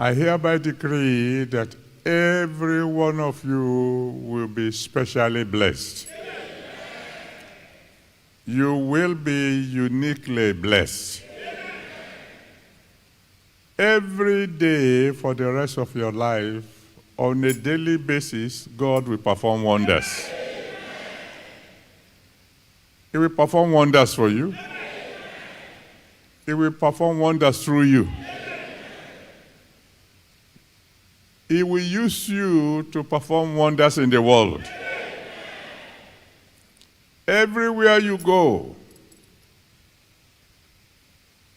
I hereby decree that every one of you will be specially blessed. You will be uniquely blessed. Every day for the rest of your life, on a daily basis, God will perform wonders. He will perform wonders for you. He will perform wonders through you. He will use you to perform wonders in the world. Everywhere you go,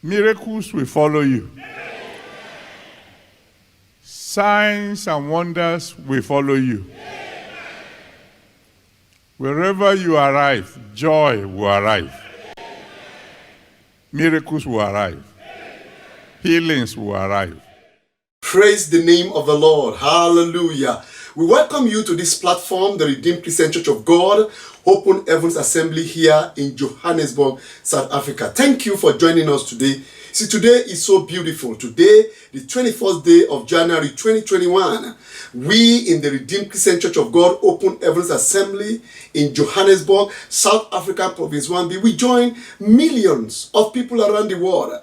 miracles will follow you. Signs and wonders will follow you. Wherever you arrive, joy will arrive. Miracles will arrive. Healings will arrive. Praise the name of the Lord. Hallelujah. We welcome you to this platform, the Redeemed Christian Church of God, Open Heavens Assembly here in Johannesburg, South Africa. Thank you for joining us today. See, today is so beautiful. Today, the 21st day of January 2021, we in the Redeemed Christian Church of God, Open Heavens Assembly in Johannesburg, South Africa, Province 1B, we join millions of people around the world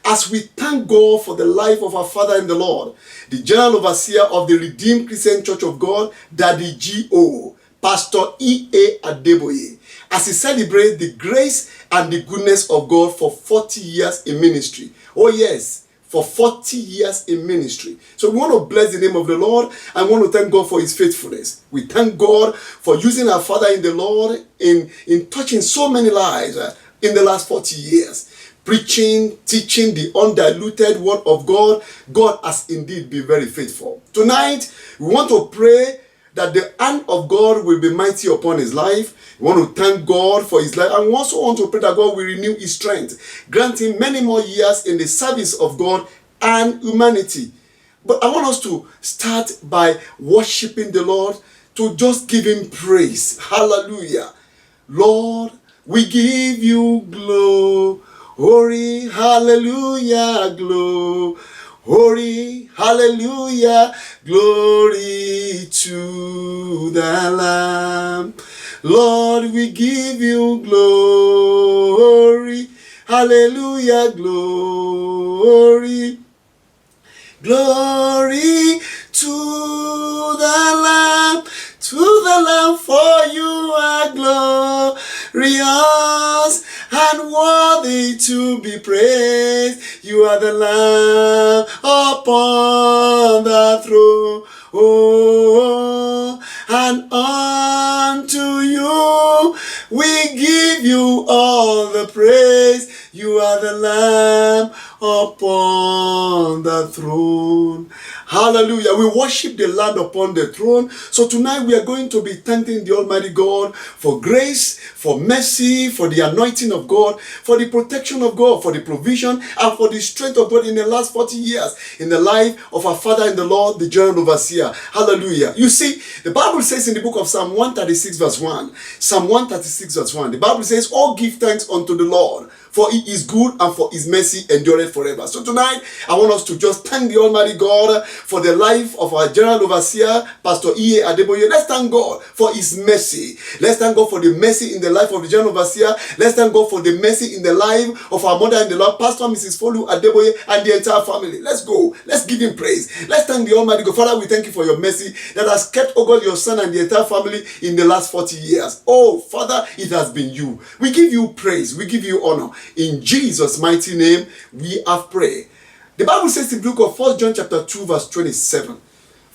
as we thank God for the life of our Father in the Lord, the General Overseer of the Redeemed Christian Church of God, Daddy G.O., Pastor E.A. Adeboye, as he celebrates the grace and the goodness of God for 40 years in ministry. Oh yes, for 40 years in ministry. So we want to bless the name of the Lord and want to thank God for his faithfulness. We thank God for using our Father in the Lord in touching so many lives in the last 40 years. Preaching, teaching the undiluted word of God. God has indeed been very faithful. Tonight, we want to pray that the hand of God will be mighty upon his life. We want to thank God for his life. And we also want to pray that God will renew his strength, grant him many more years in the service of God and humanity. But I want us to start by worshiping the Lord, to just give him praise. Hallelujah. Lord, we give you glory, hallelujah, glory, hallelujah, glory to the Lamb. Lord, we give you glory, hallelujah, glory, glory to the Lamb, for you are glorious and worthy to be praised. You are the Lamb upon the throne. Oh, and unto you we give you all the praise. You are the Lamb upon the throne. Hallelujah. We worship the Lamb upon the throne. So tonight we are going to be thanking the Almighty God for grace, for mercy, for the anointing of God, for the protection of God, for the provision, and for the strength of God in the last 40 years in the life of our Father in the Lord, the General Overseer. Hallelujah. You see, the Bible says in the book of Psalm 136 verse 1, Psalm 136 verse 1, the Bible says, "Oh, give thanks unto the Lord, for he is good and for his mercy endureth forever." So tonight, I want us to just thank the Almighty God for the life of our General Overseer, Pastor E.A. Adeboye. Let's thank God for his mercy. Let's thank God for the mercy in the life of the General Overseer. Let's thank God for the mercy in the life of our mother in the Lord, Pastor Mrs. Folu Adeboye, and the entire family. Let's go. Let's give him praise. Let's thank the Almighty God. Father, we thank you for your mercy that has kept, oh God, your son and the entire family in the last 40 years. Oh, Father, it has been you. We give you praise. We give you honor. In Jesus' mighty name, we have prayed. The Bible says in the book of 1 John chapter 2 verse 27.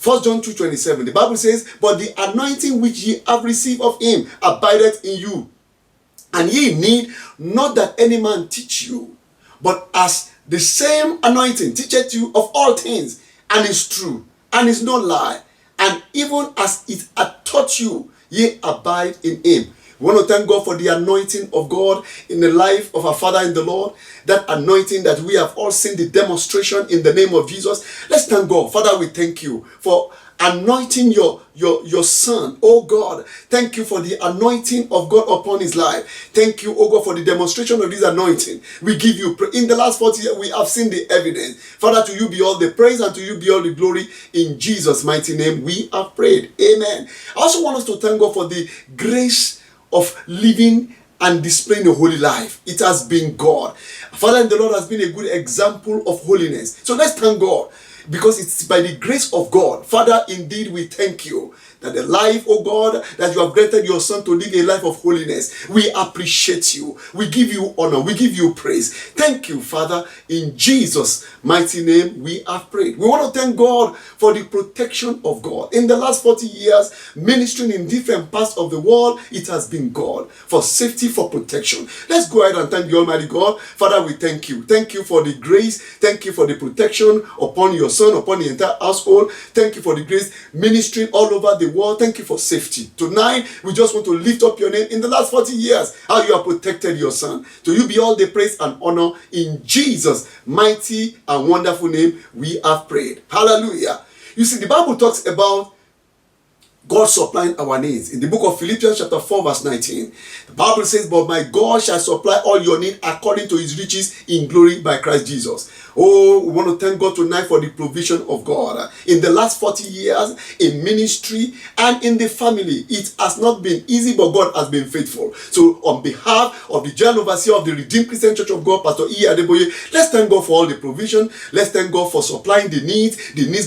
1 John 2:27. The Bible says, "But the anointing which ye have received of him abideth in you. And ye need not that any man teach you, but as the same anointing teacheth you of all things, and is true, and is no lie. And even as it hath taught you, ye abide in him." We want to thank God for the anointing of God in the life of our Father in the Lord. That anointing that we have all seen the demonstration in the name of Jesus. Let's thank God. Father, we thank you for anointing your son. Oh God, thank you for the anointing of God upon his life. Thank you, oh God, for the demonstration of this anointing. We give you praise. In the last 40 years, we have seen the evidence. Father, to you be all the praise and to you be all the glory. In Jesus' mighty name, we have prayed. Amen. I also want us to thank God for the grace of living and displaying a holy life. It has been God. Father, the Lord has been a good example of holiness. So let's thank God, because it's by the grace of God. Father, indeed we thank you that the life, oh God, that you have granted your son to live a life of holiness. We appreciate you. We give you honor. We give you praise. Thank you, Father. In Jesus' mighty name, we have prayed. We want to thank God for the protection of God. In the last 40 years, ministering in different parts of the world, it has been God for safety, for protection. Let's go ahead and thank the Almighty God. Father, we thank you. Thank you for the grace. Thank you for the protection upon your son, upon the entire household. Thank you for the grace ministering all over the world. Thank you for safety. Tonight, we just want to lift up your name. In the last 40 years, how you have protected your son. To you be all the praise and honor. In Jesus' mighty and wonderful name, we have prayed. Hallelujah. You see, the Bible talks about God supplying our needs. In the book of Philippians chapter 4 verse 19, the Bible says, but my God shall supply all your need according to his riches in glory by Christ Jesus. Oh, we want to thank God tonight for the provision of God. In the last 40 years, in ministry and in the family, it has not been easy, but God has been faithful. So on behalf of the General Overseer of the Redeemed Christian Church of God, Pastor E. Adeboye, let's thank God for all the provision. Let's thank God for supplying the needs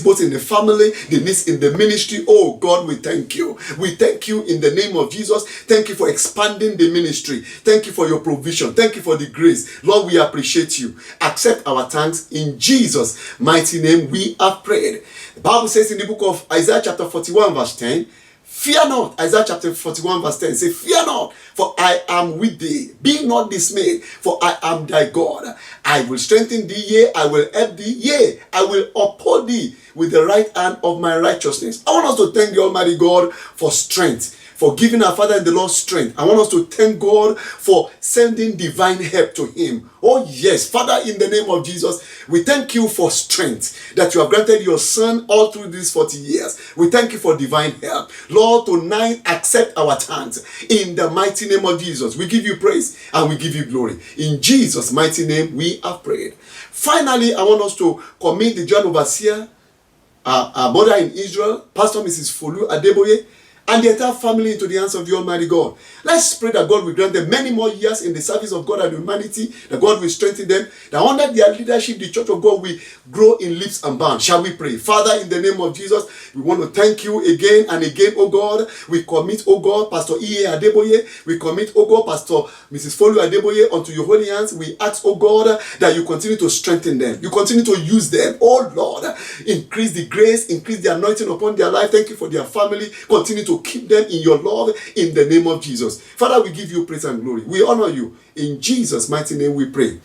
both in the family, the needs in the ministry. Oh God, we thank you. We thank you in the name of Jesus. Thank you for expanding the ministry. Thank you for your provision. Thank you for the grace. Lord, we appreciate you. Accept our thanks. In Jesus' mighty name, we have prayed. The Bible says in the book of Isaiah chapter 41 verse 10, fear not. Isaiah chapter 41 verse 10 say, fear not, for I am with thee. Be not dismayed, for I am thy God. I will strengthen thee, yea, I will help thee, yea, I will uphold thee with the right hand of my righteousness. I want us to thank the Almighty God for strength, for giving our Father in the Lord strength. I want us to thank God for sending divine help to him. Oh yes, Father, in the name of Jesus, we thank you for strength that you have granted your son all through these 40 years. We thank you for divine help. Lord, tonight accept our thanks. In the mighty name of Jesus, we give you praise and we give you glory. In Jesus' mighty name, we have prayed. Finally, I want us to commit the General Overseer, our mother in Israel, Pastor Mrs. Folu Adeboye, and the entire family into the hands of the Almighty God. Let's pray that God will grant them many more years in the service of God and humanity, that God will strengthen them, that under their leadership, the Church of God will grow in leaps and bounds. Shall we pray? Father, in the name of Jesus, we want to thank you again and again, oh God. We commit, oh God, Pastor E. Adeboye. We commit, oh God, Pastor Mrs. Folu Adeboye unto your holy hands. We ask, oh God, that you continue to strengthen them. You continue to use them. Oh Lord, increase the grace, increase the anointing upon their life. Thank you for their family. Continue to keep them in your love in the name of Jesus. Father, we give you praise and glory. We honor you. In Jesus' mighty name we pray.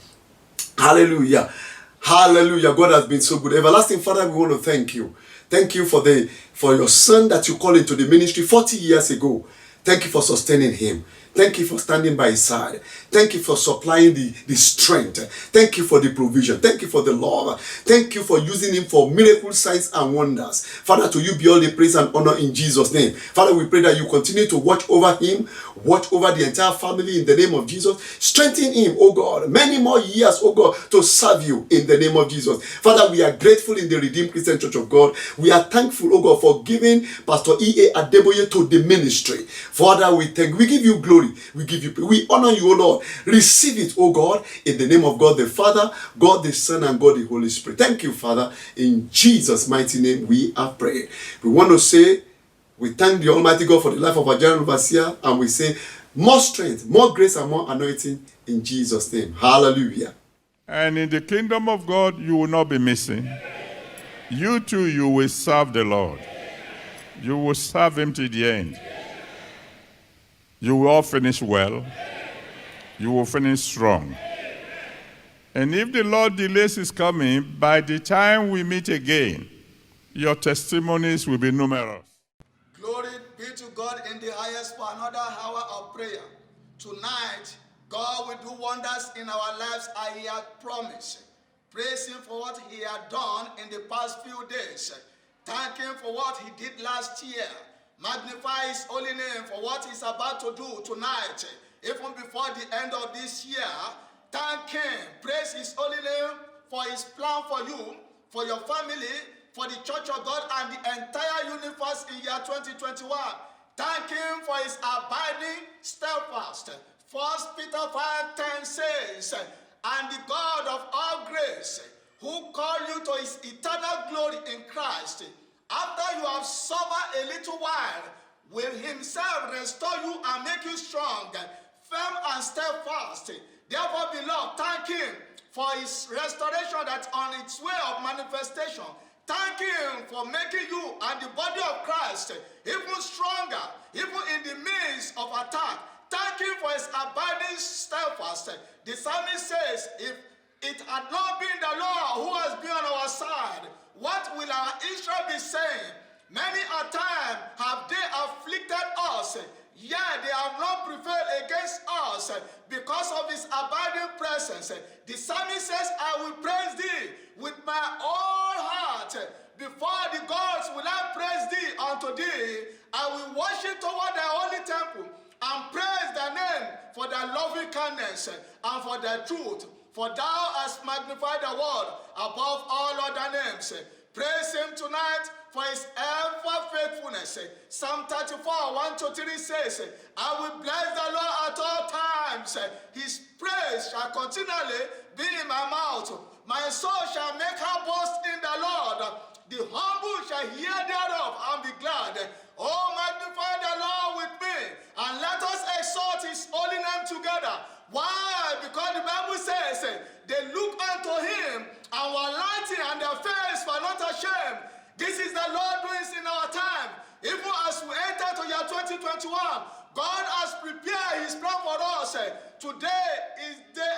Hallelujah. Hallelujah. God has been so good. Everlasting Father, we want to thank you. Thank you for your son that you called into the ministry 40 years ago. Thank you for sustaining him. Thank you for standing by his side. Thank you for supplying the strength. Thank you for the provision. Thank you for the love. Thank you for using him for miracle signs and wonders. Father, to you be all the praise and honor in Jesus' name. Father, we pray that you continue to watch over him, watch over the entire family in the name of Jesus. Strengthen him, oh God, many more years, oh God, to serve you in the name of Jesus. Father, we are grateful in the Redeemed Christian Church of God. We are thankful, oh God, for giving Pastor E.A. Adeboye to the ministry. Father, we give you glory. We give you praise. We honor you, O Lord. Receive it, O God, in the name of God the Father, God the Son, and God the Holy Spirit. Thank you, Father. In Jesus' mighty name, we have prayed. We want to say, we thank the Almighty God for the life of our General Overseer, and we say, more strength, more grace, and more anointing in Jesus' name. Hallelujah. And in the kingdom of God, you will not be missing. You too, you will serve the Lord. You will serve him to the end. You will all finish well. You will finish strong. And if the Lord delays his coming, by the time we meet again, your testimonies will be numerous. Glory be to God in the highest for another hour of prayer. Tonight, God will do wonders in our lives as he had promised. Praise him for what he had done in the past few days. Thank him for what he did last year. Magnify his holy name for what he's about to do tonight, even before the end of this year. Thank him. Praise his holy name for his plan for you, for your family, for the church of God and the entire universe in year 2021. Thank him for his abiding steadfast. 1 Peter 5:10 says, and the God of all grace, who called you to his eternal glory in Christ, after you have suffered a little while, will himself restore you and make you strong, firm and steadfast. Therefore, beloved, thank him for his restoration that's on its way of manifestation. Thank him for making you and the body of Christ even stronger, even in the midst of attack. Thank him for his abiding steadfast. The psalmist says, if it had not been the Lord who has been on our side, what will our Israel be saying? Many a time have they afflicted us, yet they have not prevailed against us because of his abiding presence. The psalmist says, I will praise thee with my whole heart. Before the gods will I praise thee unto thee. I will worship toward thy holy temple and praise thy name for thy loving kindness and for thy truth. For thou hast magnified the word above all other names. Praise him tonight for his ever faithfulness. Psalm 34, 1-3 says, I will bless the Lord at all times. His praise shall continually be in my mouth. My soul shall make her boast in the Lord. The humble shall hear thereof and be glad. Oh, magnify the Lord with me, and let us exalt his holy name together. Why? Because the Bible says, they look unto him and were lighting, and their face were not ashamed. This is the Lord doing in our time. Even as we enter to year 2021, God has prepared his plan for us. Today is day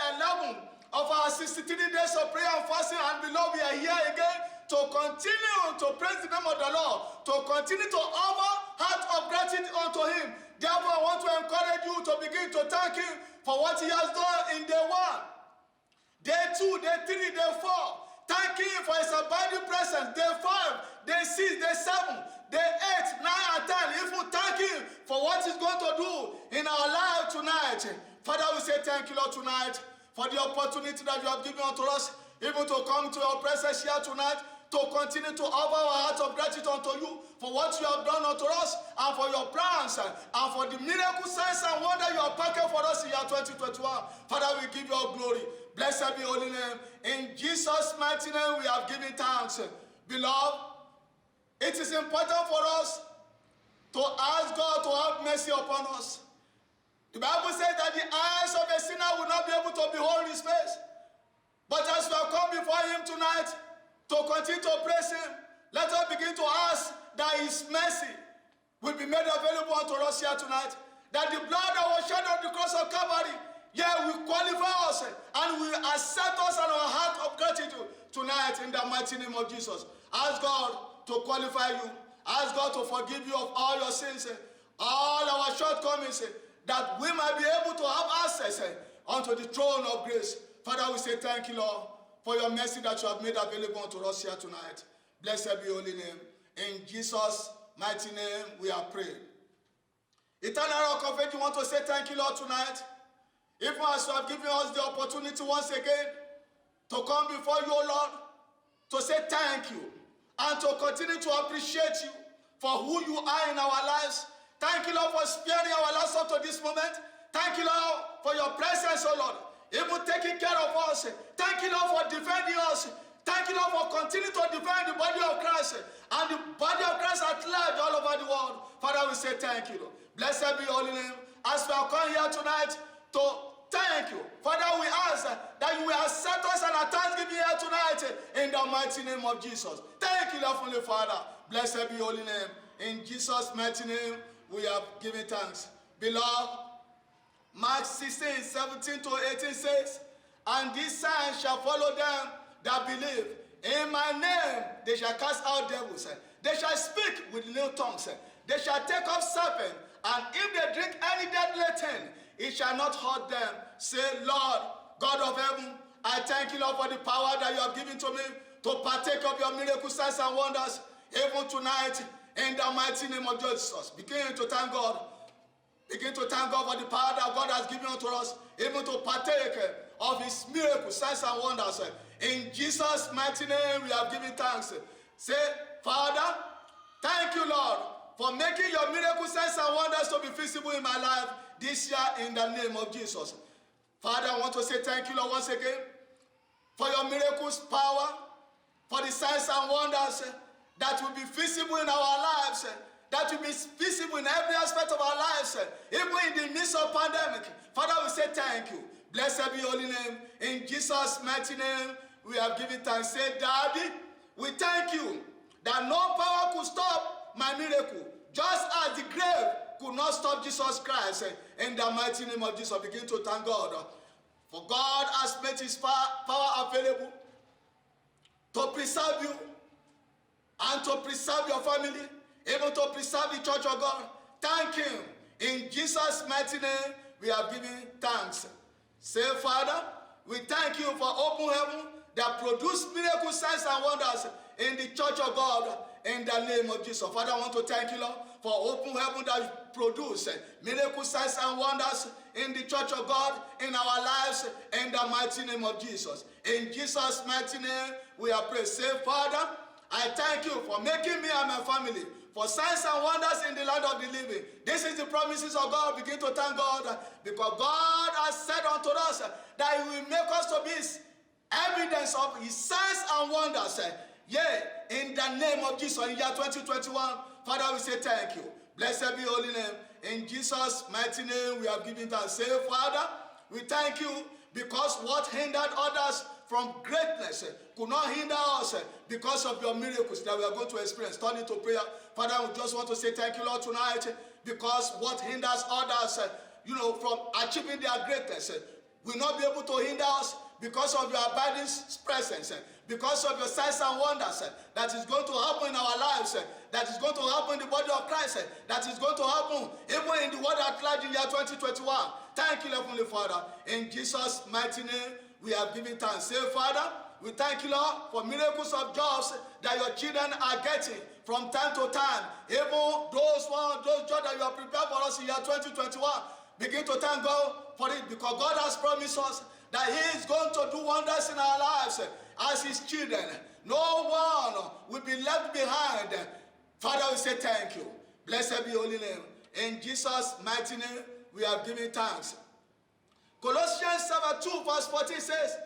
11 of our 63 days of prayer and fasting, and beloved, we are here again to continue to praise the name of the Lord, to continue to offer heart of gratitude unto him. Therefore, I want to encourage you to begin to thank him for what he has done in day 1, day 2, day 3, day 4. Thank him for his abiding presence. Day 5, day 6, day 7, day 8, 9, and 10. If we thank him for what he's going to do in our life tonight. Father, we say thank you, Lord, tonight for the opportunity that you have given unto us, even to come to your presence here tonight, to continue to offer our heart of gratitude unto you for what you have done unto us, and for your plans, and for the miracle signs and wonder you have packed for us in year 2021. Father, we give you all glory. Blessed be holy name. In Jesus' mighty name we have given thanks. Beloved, it is important for us to ask God to have mercy upon us. The Bible says that the eyes of a sinner will not be able to behold his face. But as we have come before him tonight to continue to praise him, let us begin to ask that his mercy will be made available unto us here tonight. That the blood that was shed on the cross of Calvary, will qualify us and will accept us and our heart of gratitude tonight in the mighty name of Jesus. Ask God to qualify you. Ask God to forgive you of all your sins, all our shortcomings, that we might be able to have access unto the throne of grace. Father, we say thank you, Lord, for your mercy that you have made available unto us here tonight. Blessed be your holy name. In Jesus' mighty name we are prayed. Eternal Rock of Ages, we want to say thank you, Lord, tonight. Even as you have given us the opportunity once again to come before you, O Lord, to say thank you and to continue to appreciate you for who you are in our lives. Thank you, Lord, for sparing our lives up to this moment. Thank you, Lord, for your presence, O Lord, even taking care of us. Thank you, Lord, for defending us. Thank you, Lord, for continuing to defend the body of Christ and the body of Christ at large all over the world. Father, we say thank you, Lord. Blessed be your holy name. As we have come here tonight to thank you, Father, we ask that you will accept us and our thanksgiving here tonight in the mighty name of Jesus. Thank you, Heavenly Father. Blessed be your holy name. In Jesus' mighty name, we have given thanks. Beloved, Mark 16, 17-18 says, and these signs shall follow them that believe. In my name they shall cast out devils. They shall speak with new tongues. They shall take up serpents, and if they drink any deadly thing, it shall not hurt them. Say, Lord, God of heaven, I thank you, Lord, for the power that you have given to me to partake of your miracle signs and wonders Even tonight, in the mighty name of Jesus, begin to thank God. Begin to thank God for the power that God has given unto us, even to partake of his miracles, signs and wonders. In Jesus' mighty name, we have given thanks. Say, Father, thank you, Lord, for making your miracles, signs and wonders to be visible in my life this year in the name of Jesus. Father, I want to say thank you, Lord, once again, for your miracles, power, for the signs and wonders that will be visible in our lives, that will be visible in every aspect of our lives, even in the midst of pandemic. Father, we say thank you. Blessed be your holy name. In Jesus' mighty name, we have given thanks. Say, Daddy, we thank you that no power could stop my miracle, just as the grave could not stop Jesus Christ. In the mighty name of Jesus, begin to thank God. For God has made his power available to preserve you and to preserve your family, even to preserve the church of God. Thank him. In Jesus' mighty name, we have given thanks. Say, Father, we thank you for open heaven that produce miracle signs and wonders in the church of God in the name of Jesus. Father, I want to thank you, Lord, for open heaven that produce miracle signs and wonders in the church of God in our lives in the mighty name of Jesus. In Jesus' mighty name, we are praying. Say, Father, I thank you for making me and my family for signs and wonders in the land of the living. This is the promises of God. Begin to thank God because God has said unto us that he will make us to be evidence of his signs and wonders. Yeah, in the name of Jesus, in year 2021, Father, we say thank you. Blessed be your holy name. In Jesus' mighty name, we have given thanks. Say, Father, we thank you because what hindered others from greatness could not hinder us because of your miracles that we are going to experience. Turn into prayer. Father, we just want to say thank you, Lord, tonight, because what hinders others, from achieving their greatness will not be able to hinder us because of your abiding presence, because of your signs and wonders that is going to happen in our lives, that is going to happen in the body of Christ, that is going to happen even in the world at large in year 2021. Thank you, Heavenly Father. In Jesus' mighty name, we have given thanks. Say, Father, we thank you, Lord, for miracles of jobs that your children are getting from time to time. Even those jobs that you have prepared for us in year 2021, begin to thank God for it because God has promised us that he is going to do wonders in our lives as his children. No one will be left behind. Father, we say thank you. Blessed be your holy name. In Jesus' mighty name, we have given thanks. Colossians chapter 2 verse 14 says,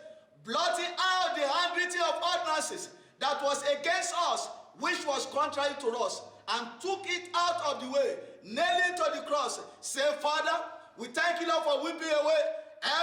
blotting out the handwriting of ordinances that was against us, which was contrary to us, and took it out of the way, nailing to the cross. Say, Father, we thank you, Lord, for whipping away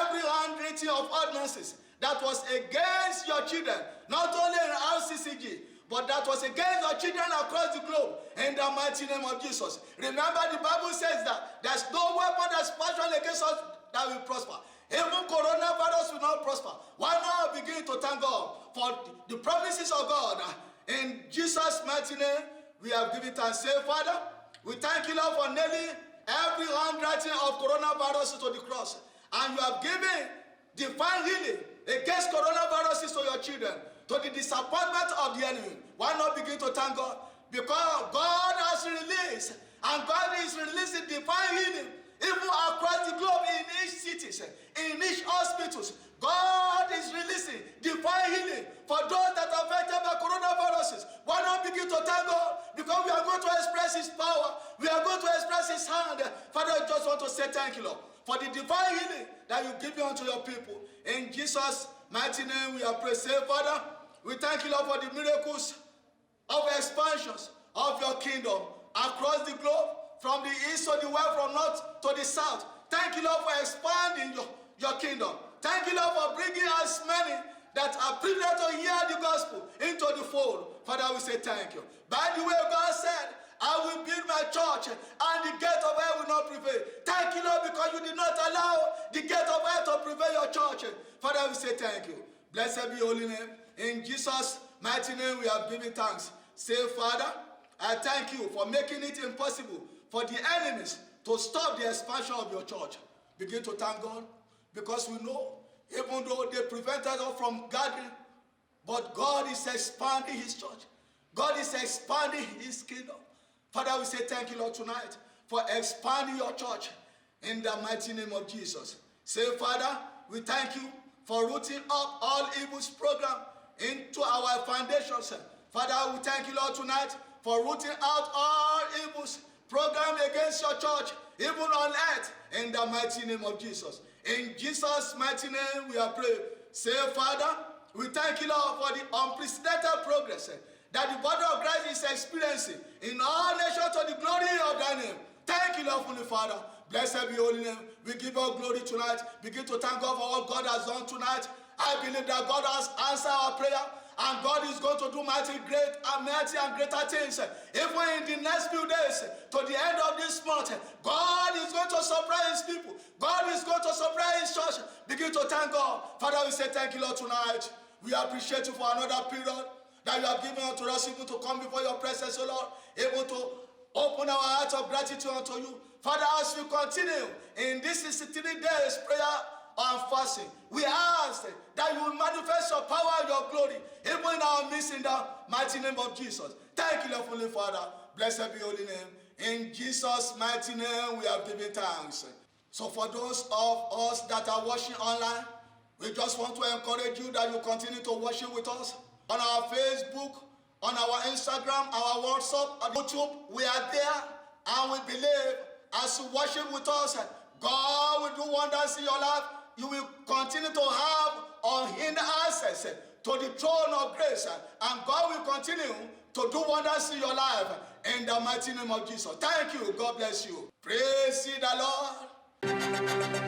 every handwriting of ordinances that was against your children, not only in RCCG, but that was against your children across the globe, in the mighty name of Jesus. Remember, the Bible says that there's no weapon that's fashioned against us that will prosper. Even coronavirus will not prosper. Why not begin to thank God for the promises of God? In Jesus' mighty name, we have given thanks. Say, Father, we thank you, Lord, for nailing every handwriting of coronavirus to the cross. And you have given divine healing against coronaviruses to your children, to the disappointment of the enemy. Why not begin to thank God? Because God has released, and God is releasing divine healing even across the globe, in each cities, in each hospitals. God is releasing divine healing for those that are affected by coronaviruses. Why not begin to thank God? Because we are going to express his power. We are going to express his hand. Father, I just want to say thank you, Lord, for the divine healing that you give unto your people. In Jesus' mighty name, we are praying. Say, Father, we thank you, Lord, for the miracles of expansions of your kingdom across the globe, from the east to the west, from north to the south. Thank you, Lord, for expanding your kingdom. Thank you, Lord, for bringing as many that are privileged to hear the gospel into the fold. Father, we say thank you. By the way, God said, I will build my church and the gate of hell will not prevail. Thank you, Lord, because you did not allow the gate of hell to prevail your church. Father, we say thank you. Blessed be your holy name. In Jesus' mighty name, we have given thanks. Say, Father, I thank you for making it impossible for the enemies to stop the expansion of your church. Begin to thank God, because we know, even though they prevented us from gathering, but God is expanding his church. God is expanding his kingdom. Father, we say thank you, Lord, tonight for expanding your church in the mighty name of Jesus. Say, Father, we thank you for rooting up all evil's program into our foundations. Father, we thank you, Lord, tonight for rooting out all evil's program against your church, even on earth, in the mighty name of Jesus. In Jesus' mighty name we are praying. Say, Father, we thank you, Lord, for the unprecedented progress that the body of Christ is experiencing in all nations to the glory of thy name. Thank you, Lord, Holy Father. Blessed be your holy name. We give you glory tonight. Begin to thank God for what God has done tonight. I believe that God has answered our prayer, and God is going to do mighty and greater things. Even in the next few days, to the end of this month, God is going to surprise his people. God is going to surprise his church. Begin to thank God. Father, we say thank you, Lord, tonight. We appreciate you for another period that you have given unto us, even to come before your presence, O Lord, able to open our hearts of gratitude unto you. Father, as we continue in this 63 days prayer and fasting, we ask that you will manifest your power and your glory, even in our midst, in the mighty name of Jesus. Thank you, Lord, Holy Father. Blessed be your holy name. In Jesus' mighty name, we have given thanks. So for those of us that are watching online, we just want to encourage you that you continue to worship with us on our Facebook, on our Instagram, our WhatsApp, on YouTube. We are there, and we believe as you worship with us, God will do wonders in your life. You will continue to have unhindered access to the throne of grace, and God will continue to do wonders in your life in the mighty name of Jesus. Thank you. God bless you. Praise ye the Lord.